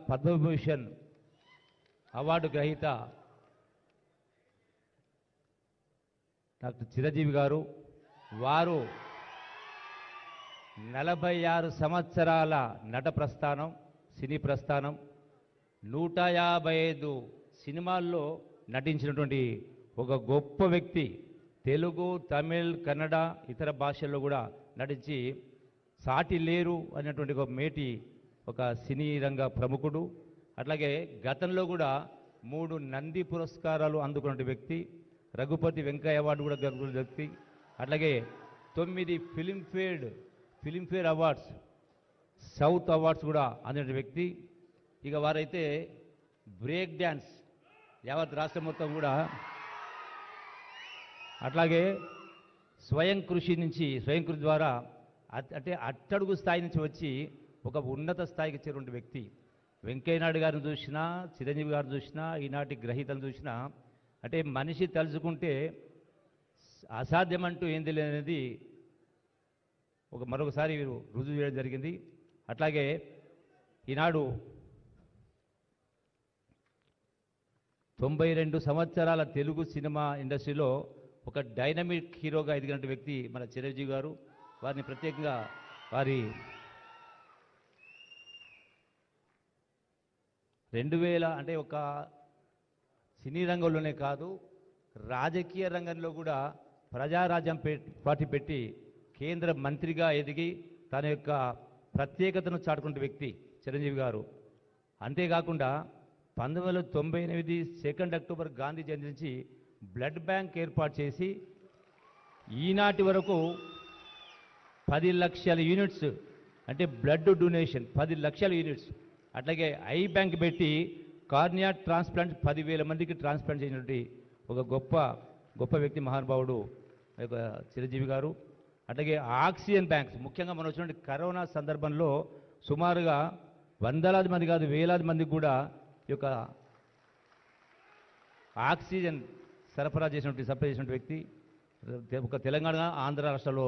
Padma Bhushan award గ్రహీత doctor Chiranjeevi గారు, వారు 46 సంవత్సరాల నట ప్రస్థానం, సినీ ప్రస్థానం, 155 సినిమాల్లో నటించినటువంటి ఒక గొప్ప వ్యక్తి. తెలుగు, తమిళ్, కన్నడ ఇతర భాషల్లో కూడా నటించి సాటి లేరు అన్నటువంటి ఒక మేటి ఒక సినీ రంగ ప్రముఖుడు. అట్లాగే గతంలో కూడా 3 నంది పురస్కారాలు అందుకున్న వ్యక్తి, రఘుపతి వెంకయ్య అవార్డు కూడా గెలుచుకున్న వ్యక్తి, అట్లాగే 9 ఫిలింఫేర్ అవార్డ్స్, సౌత్ అవార్డ్స్ కూడా అందిన వ్యక్తి. ఇక వారైతే బ్రేక్ డ్యాన్స్ యావత్ రాష్ట్రం మొత్తం కూడా, అట్లాగే స్వయం కృషి ద్వారా అంటే అట్టడుగు స్థాయి నుంచి వచ్చి ఒక ఉన్నత స్థాయికి చేరుకున్న వ్యక్తి. వెంకయ్యనాయుడు గారిని చూసినా, చిరంజీవి గారిని చూసినా, ఈనాటి గ్రహీతలు చూసినా, అంటే మనిషి తలుచుకుంటే అసాధ్యమంటూ ఏంది లేనిది మరొకసారి వీరు రుజువు చేయడం జరిగింది. అట్లాగే ఈనాడు 92 సంవత్సరాల తెలుగు సినిమా ఇండస్ట్రీలో ఒక డైనమిక్ హీరోగా ఎదిగిన వ్యక్తి మన చిరంజీవి గారు. వారిని ప్రత్యేకంగా వారి 2000 అంటే ఒక సినీ రంగంలోనే కాదు, రాజకీయ రంగంలో కూడా ప్రజారాజ్యం పార్టీ పెట్టి కేంద్ర మంత్రిగా ఎదిగి తన యొక్క ప్రత్యేకతను చాటుకున్న వ్యక్తి చిరంజీవి గారు. అంతేకాకుండా 1998 2 అక్టోబర్ గాంధీ జయంతి నుంచి బ్లడ్ బ్యాంక్ ఏర్పాటు చేసి ఈనాటి వరకు 10 లక్షల యూనిట్స్ అంటే బ్లడ్ డొనేషన్ 10 లక్షల యూనిట్స్, అట్లాగే ఐ బ్యాంక్ పెట్టి కార్నియా ట్రాన్స్ప్లాంట్ 10,000 మందికి ట్రాన్స్ప్లాంట్ చేసినటువంటి ఒక గొప్ప వ్యక్తి, మహానుభావుడు చిరంజీవి గారు. అట్లాగే ఆక్సిజన్ బ్యాంక్స్, ముఖ్యంగా మనం వచ్చినటువంటి కరోనా సందర్భంలో సుమారుగా వందలాది మంది కాదు వేలాది మందికి కూడా ఈ యొక్క ఆక్సిజన్ సరఫరా చేసినటువంటి వ్యక్తి. ఒక తెలంగాణ, ఆంధ్ర రాష్ట్రాల్లో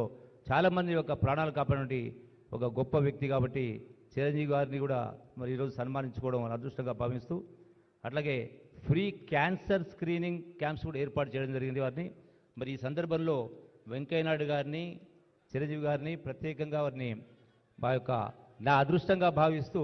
చాలామంది యొక్క ప్రాణాలు కాపాడినటువంటి ఒక గొప్ప వ్యక్తి. కాబట్టి చిరంజీవి గారిని కూడా మరి ఈరోజు సన్మానించుకోవడం అదృష్టంగా భావిస్తూ, అట్లాగే ఫ్రీ క్యాన్సర్ స్క్రీనింగ్ క్యాంప్స్ కూడా ఏర్పాటు చేయడం జరిగింది వారిని. మరి ఈ సందర్భంలో వెంకయ్యనాయుడు గారిని, చిరంజీవి గారిని ప్రత్యేకంగా వారిని నా అదృష్టంగా భావిస్తూ